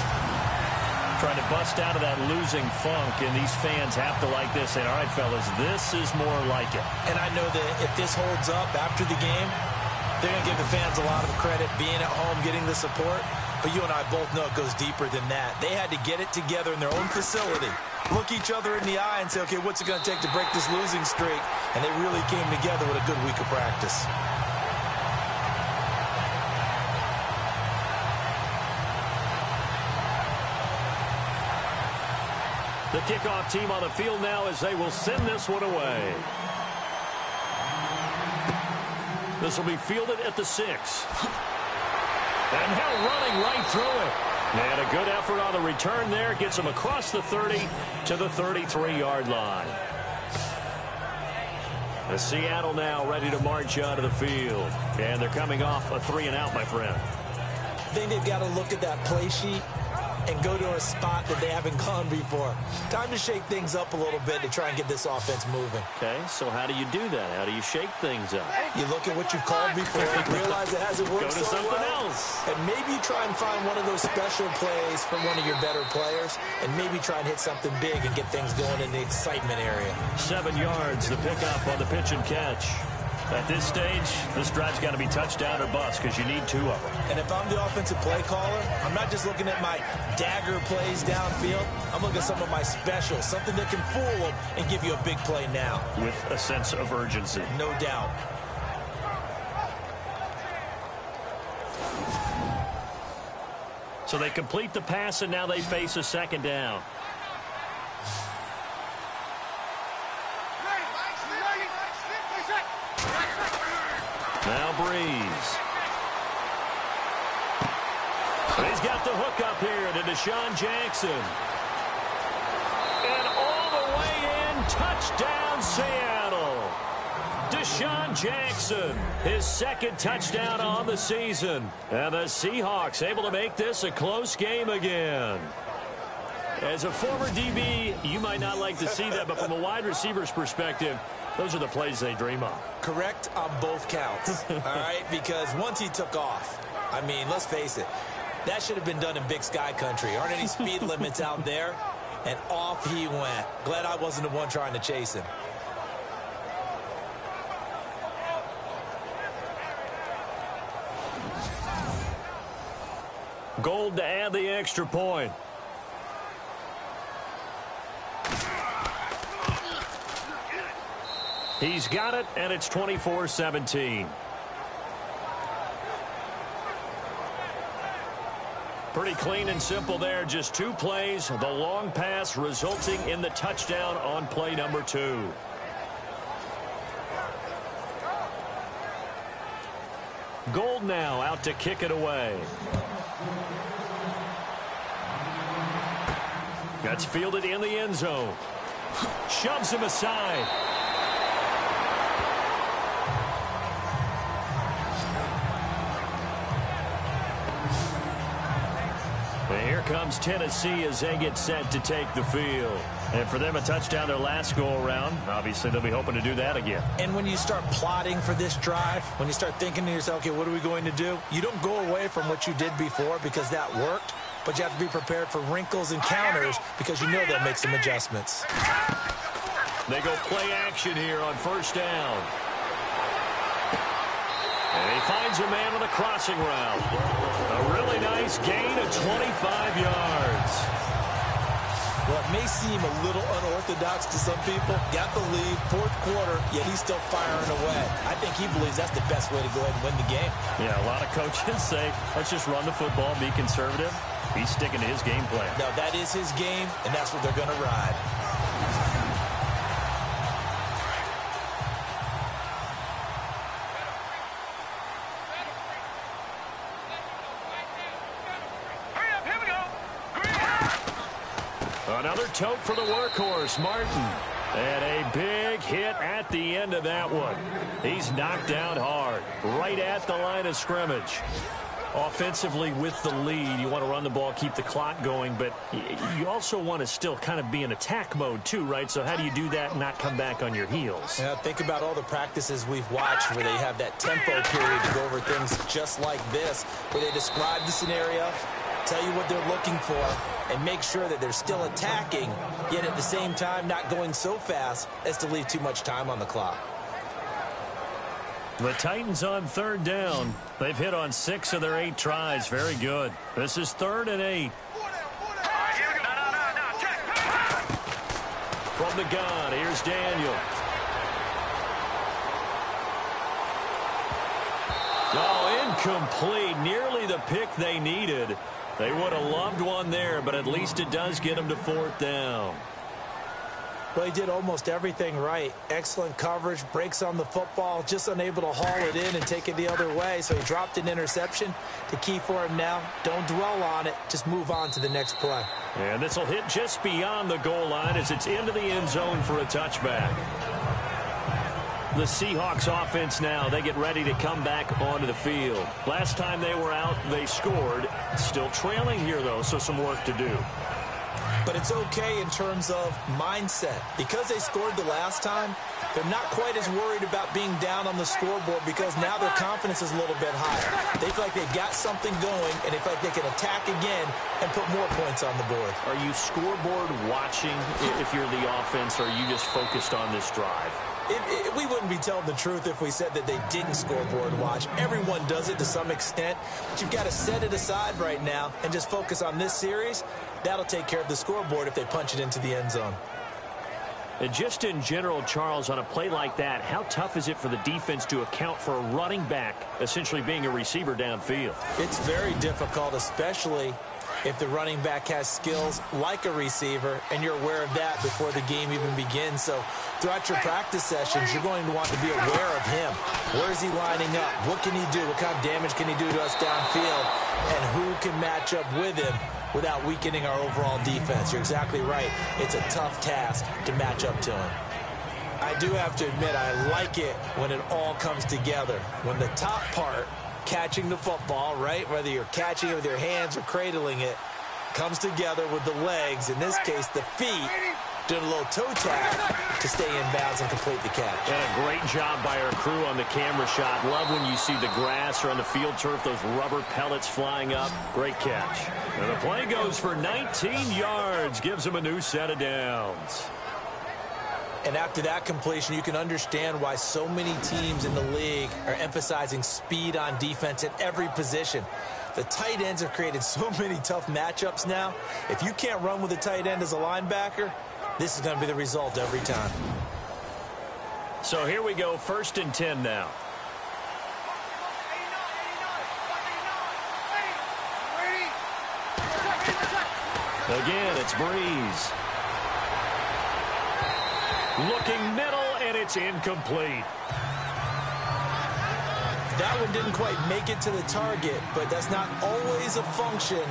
Trying to bust out of that losing funk, and these fans have to like this. And all right, fellas, this is more like it. And I know that if this holds up after the game, they're going to give the fans a lot of credit, being at home, getting the support. But you and I both know it goes deeper than that. They had to get it together in their own facility, look each other in the eye and say, okay, what's it going to take to break this losing streak? And they really came together with a good week of practice. The kickoff team on the field now as they will send this one away. This will be fielded at the 6. And Hill running right through it. And a good effort on the return there. Gets him across the 30 to the 33-yard line. The Seattle now ready to march out of the field. And they're coming off a 3-and-out, my friend. I think they've got to look at that play sheet and go to a spot that they haven't gone before. Time to shake things up a little bit to try and get this offense moving. Okay, so how do you do that? How do you shake things up? You look at what you've called before, realize it hasn't worked Go to so something well, else. and maybe try and find one of those special plays from one of your better players, and maybe try and hit something big and get things going in the excitement area. 7 yards, the pickup on the pitch and catch. At this stage, this drive's got to be touchdown or bust because you need 2 of them. And if I'm the offensive play caller, I'm not just looking at my dagger plays downfield. I'm looking at some of my specials, something that can fool them and give you a big play now. With a sense of urgency. No doubt. So they complete the pass, and now they face a second down. Now Breeze. And he's got the hook up here to Deshaun Jackson. And all the way in, touchdown Seattle. Deshaun Jackson, his second touchdown on the season. And the Seahawks able to make this a close game again. As a former DB, you might not like to see that, but from a wide receiver's perspective, those are the plays they dream of. Correct on both counts, all right? Because once he took off, I mean, let's face it, that should have been done in Big Sky country. Aren't any speed limits out there? And off he went. Glad I wasn't the one trying to chase him. Gold to add the extra point. He's got it, and it's 24-17. Pretty clean and simple there. Just 2 plays. The long pass resulting in the touchdown on play number 2. Gold now out to kick it away. That's fielded in the end zone. Shoves him aside. And here comes Tennessee as they get set to take the field. And for them, a touchdown their last go-around. Obviously, they'll be hoping to do that again. And when you start plotting for this drive, when you start thinking to yourself, okay, what are we going to do? You don't go away from what you did before because that worked, but you have to be prepared for wrinkles and counters because you know they'll make some adjustments. They go play action here on first down. And he finds a man on a crossing route. A really nice gain of 25 yards. Well, it may seem a little unorthodox to some people. Got the lead, 4th quarter, yet he's still firing away. I think he believes that's the best way to go ahead and win the game. Yeah, a lot of coaches say, let's just run the football, be conservative. He's sticking to his game plan. No, that is his game, and that's what they're going to ride. Another tote for the workhorse, Martin. And a big hit at the end of that one. He's knocked down hard, right at the line of scrimmage. Offensively with the lead, you want to run the ball, keep the clock going, but you also want to still kind of be in attack mode too, right? So how do you do that and not come back on your heels? Yeah, think about all the practices we've watched where they have that tempo period to go over things just like this, where they describe the scenario, tell you what they're looking for, and make sure that they're still attacking, yet at the same time not going so fast as to leave too much time on the clock. The Titans on third down. They've hit on 6 of their 8 tries. Very good. This is 3rd and 8. From the gun, here's Daniel. Oh, incomplete. Nearly the pick they needed. They would have loved one there, but at least it does get them to 4th down. Well, he did almost everything right. Excellent coverage, breaks on the football, just unable to haul it in and take it the other way. So he dropped an interception. The key for him now, don't dwell on it. Just move on to the next play. And this will hit just beyond the goal line as it's into the end zone for a touchback. The Seahawks offense now, they get ready to come back onto the field. Last time they were out, they scored. Still trailing here, though, so some work to do. But it's okay in terms of mindset. Because they scored the last time, they're not quite as worried about being down on the scoreboard because now their confidence is a little bit higher. They feel like they've got something going, and they feel like they can attack again and put more points on the board. Are you scoreboard watching if you're the offense, or are you just focused on this drive? We wouldn't be telling the truth if we said that they didn't scoreboard watch. Everyone does it to some extent, but you've got to set it aside right now and just focus on this series. That'll take care of the scoreboard if they punch it into the end zone. And just in general, Charles, on a play like that, how tough is it for the defense to account for a running back essentially being a receiver downfield? It's very difficult, especially if the running back has skills like a receiver, and you're aware of that before the game even begins. So throughout your practice sessions, you're going to want to be aware of him. Where is he lining up? What can he do? What kind of damage can he do to us downfield? And who can match up with him without weakening our overall defense? You're exactly right. It's a tough task to match up to him. I do have to admit, I like it when it all comes together. When the top part, catching the football, right, whether you're catching it with your hands or cradling it, comes together with the legs, in this case the feet, doing a little toe tap to stay in bounds and complete the catch. And a great job by our crew on the camera shot. Love when you see the grass or on the field turf, those rubber pellets flying up. Great catch. And the play goes for 19 yards, gives him a new set of downs. And after that completion, you can understand why so many teams in the league are emphasizing speed on defense at every position. The tight ends have created so many tough matchups now. If you can't run with a tight end as a linebacker, this is going to be the result every time. So here we go, 1st and 10 now. Again, it's Breeze. Looking middle, and it's incomplete. That one didn't quite make it to the target, but that's not always a function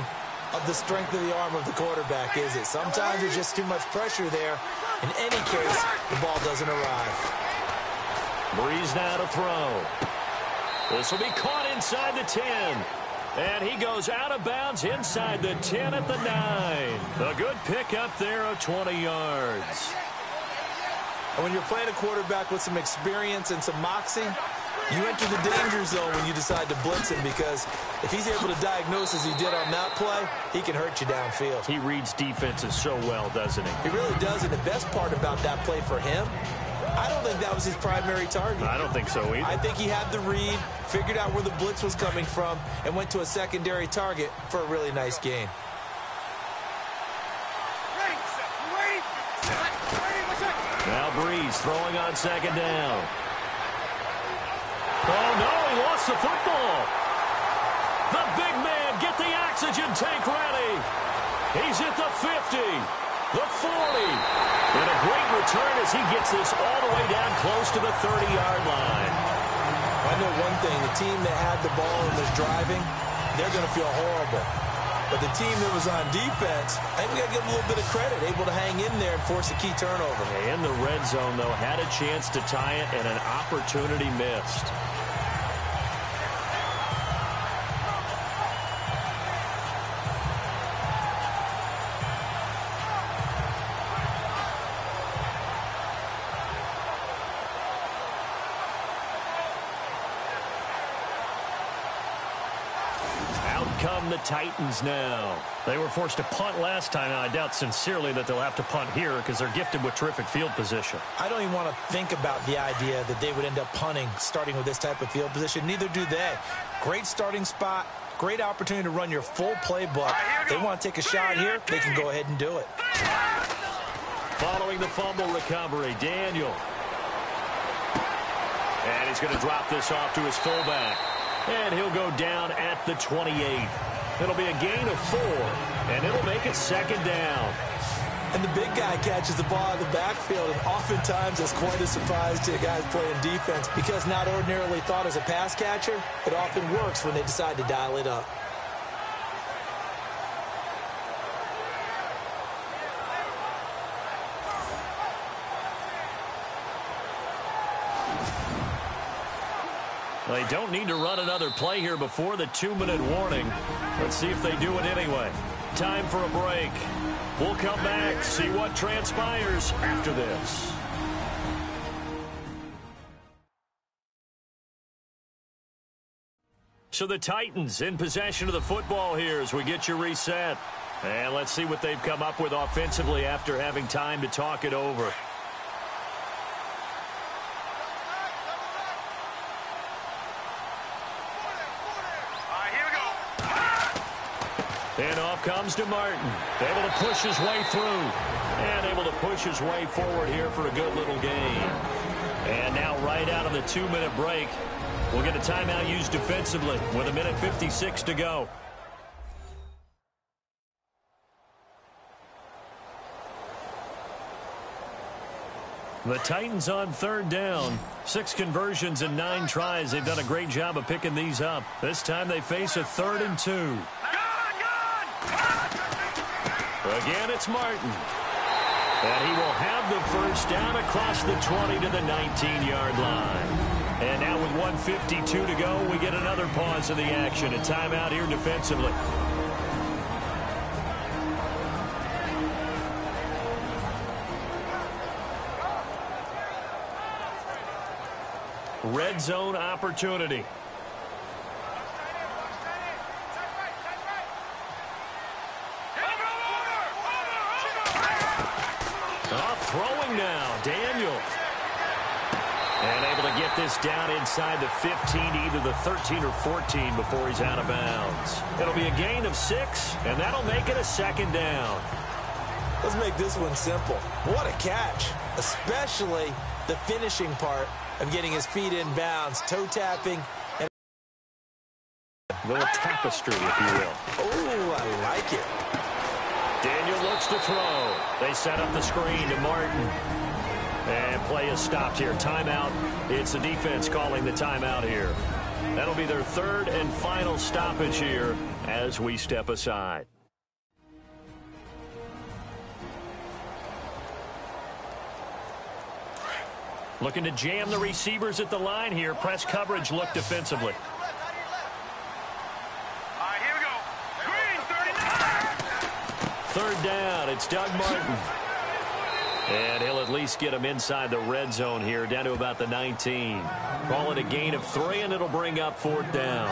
of the strength of the arm of the quarterback, is it? Sometimes there's just too much pressure there. In any case, the ball doesn't arrive. Breeze now to throw. This will be caught inside the 10. And he goes out of bounds inside the 10 at the 9. A good pickup there of 20 yards. And when you're playing a quarterback with some experience and some moxie, you enter the danger zone when you decide to blitz him, because if he's able to diagnose as he did on that play, he can hurt you downfield. He reads defenses so well, doesn't he? He really does, and the best part about that play for him, I don't think that was his primary target. I don't think so either. I think he had the read, figured out where the blitz was coming from, and went to a secondary target for a really nice gain. Now Breeze throwing on 2nd down. Oh, no, he lost the football. The big man, get the oxygen tank ready. He's at the 50, the 40. And a great return as he gets this all the way down close to the 30-yard line. I know one thing, the team that had the ball and was driving, they're going to feel horrible. But the team that was on defense, I think we got to give them a little bit of credit, able to hang in there and force a key turnover. In the red zone, though, had a chance to tie it and an opportunity missed. Come the Titans now. They were forced to punt last time, and I doubt sincerely that they'll have to punt here because they're gifted with terrific field position. I don't even want to think about the idea that they would end up punting starting with this type of field position. Neither do they. Great starting spot, great opportunity to run your full playbook. They want to take a shot here, they can go ahead and do it. Following the fumble recovery, Daniel. And he's going to drop this off to his fullback. And he'll go down at the 28. It'll be a gain of 4, and it'll make it 2nd down. And the big guy catches the ball out of the backfield, and oftentimes it's quite a surprise to the guys playing defense, because not ordinarily thought as a pass catcher, it often works when they decide to dial it up. They don't need to run another play here before the 2-minute warning. Let's see if they do it anyway. Time for a break. We'll come back, see what transpires after this. So the Titans in possession of the football here as we get you reset. And let's see what they've come up with offensively after having time to talk it over. And off comes to Martin. Able to push his way through. And able to push his way forward here for a good little gain. And now right out of the 2-minute break, we'll get a timeout used defensively with 1:56 to go. The Titans on 3rd down. 6 conversions and 9 tries. They've done a great job of picking these up. This time they face a 3rd and 2. Again, it's Martin. And he will have the first down across the 20 to the 19-yard line. And now with 1:52 to go, we get another pause in the action. A timeout here defensively. Red zone opportunity. Throwing now, Daniel. And able to get this down inside the 15, either the 13 or 14 before he's out of bounds. It'll be a gain of 6, and that'll make it a 2nd down. Let's make this one simple. What a catch, especially the finishing part of getting his feet in bounds, toe tapping. And a little tapestry, if you will. Oh, I like it. Daniel looks to throw. They set up the screen to Martin. And play is stopped here. Timeout. It's the defense calling the timeout here. That'll be their 3rd and final stoppage here as we step aside. Looking to jam the receivers at the line here. Press coverage look defensively. Here we go. Green, 39. 3rd down. It's Doug Martin. And he'll at least get him inside the red zone here, down to about the 19. Call it a gain of 3, and it'll bring up 4th down.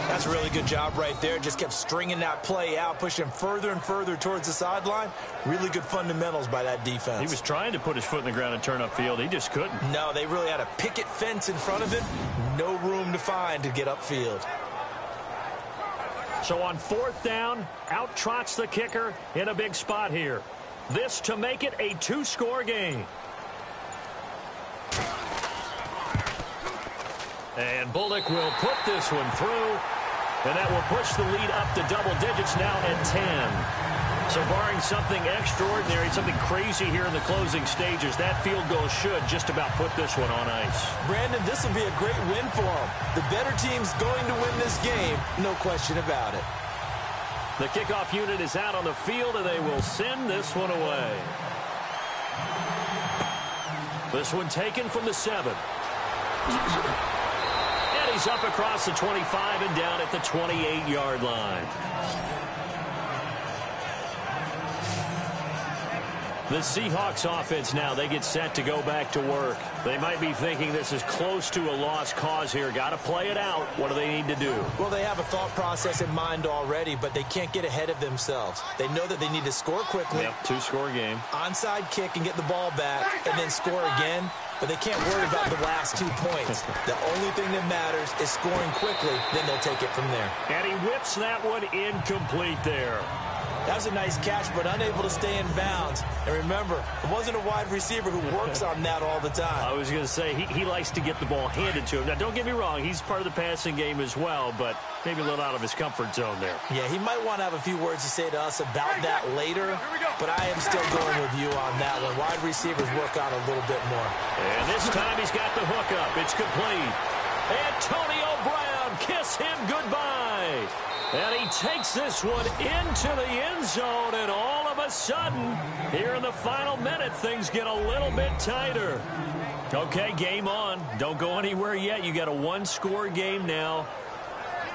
That's a really good job right there. Just kept stringing that play out, pushing further and further towards the sideline. Really good fundamentals by that defense. He was trying to put his foot in the ground and turn upfield. He just couldn't. No, they really had a picket fence in front of him. No room to find to get upfield. So on 4th down, out trots the kicker in a big spot here. This to make it a 2-score game. And Bullock will put this one through. And that will push the lead up to double digits now at 10. So barring something extraordinary, something crazy here in the closing stages, that field goal should just about put this one on ice. Brandon, this will be a great win for them. The better team's going to win this game, no question about it. The kickoff unit is out on the field, and they will send this one away. This one taken from the 7. And he's up across the 25 and down at the 28-yard line. The Seahawks offense now, they get set to go back to work. They might be thinking this is close to a lost cause here. Got to play it out. What do they need to do? Well, they have a thought process in mind already, but they can't get ahead of themselves. They know that they need to score quickly. Yep, 2-score game. Onside kick and get the ball back and then score again. But they can't worry about the last 2 points. The only thing that matters is scoring quickly. Then they'll take it from there. And he whips that one incomplete there. That was a nice catch, but unable to stay in bounds. And remember, it wasn't a wide receiver who works on that all the time. I was going to say, he likes to get the ball handed to him. Now, don't get me wrong, he's part of the passing game as well, but maybe a little out of his comfort zone there. Yeah, he might want to have a few words to say to us about that later, but I am still going with you on that one. Wide receivers work on a little bit more. And this time he's got the hook up. It's complete. Antonio Brown, kiss him goodbye. And he takes this one into the end zone, and all of a sudden, here in the final minute, things get a little bit tighter. Okay, game on. Don't go anywhere yet. You got a 1-score game now.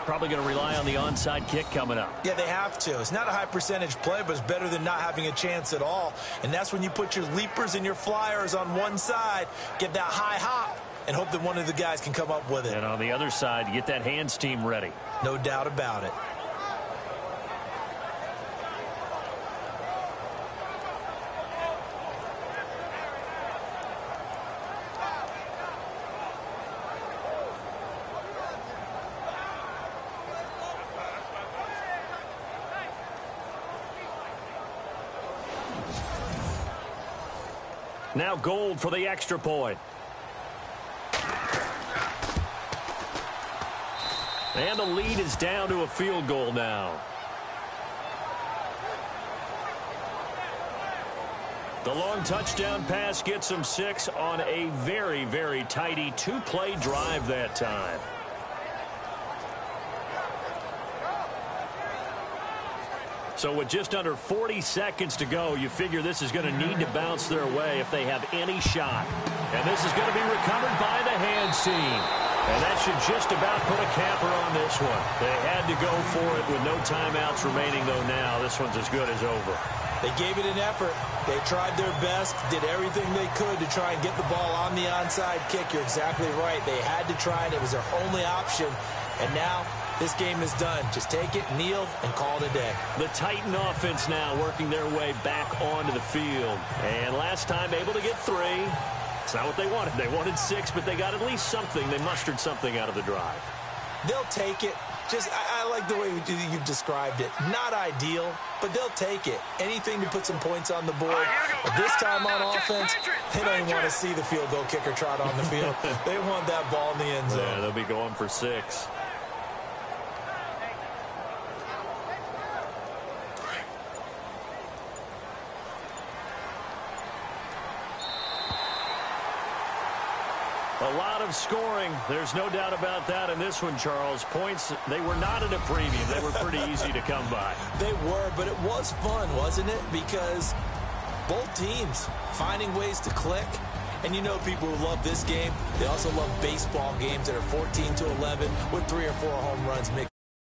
Probably going to rely on the onside kick coming up. Yeah, they have to. It's not a high percentage play, but it's better than not having a chance at all. And that's when you put your leapers and your flyers on one side, get that high hop, and hope that one of the guys can come up with it. And on the other side, get that hands team ready. No doubt about it. Now Gold for the extra point. And the lead is down to a field goal now. The long touchdown pass gets them 6 on a very, very tidy 2-play drive that time. So with just under 40 seconds to go, you figure this is going to need to bounce their way if they have any shot. And this is going to be recovered by the hands team. And that should just about put a capper on this one. They had to go for it with no timeouts remaining, though now this one's as good as over. They gave it an effort. They tried their best, did everything they could to try and get the ball on the onside kick. You're exactly right. They had to try it. It was their only option. And now this game is done. Just take it, kneel, and call it a day. The Titan offense now working their way back onto the field. And last time able to get 3. It's not what they wanted. They wanted 6, but they got at least something. They mustered something out of the drive. They'll take it. I like the way you've described it. Not ideal, but they'll take it. Anything to put some points on the board. But this time on offense, they don't even want to see the field goal kicker trot on the field. They want that ball in the end zone. Yeah, they'll be going for 6. A lot of scoring. There's no doubt about that in this one, Charles. Points, they were not at a premium. They were pretty easy to come by. They were, but it was fun, wasn't it? Because both teams finding ways to click. And you know people who love this game, they also love baseball games that are 14-11 with 3 or 4 home runs mixed.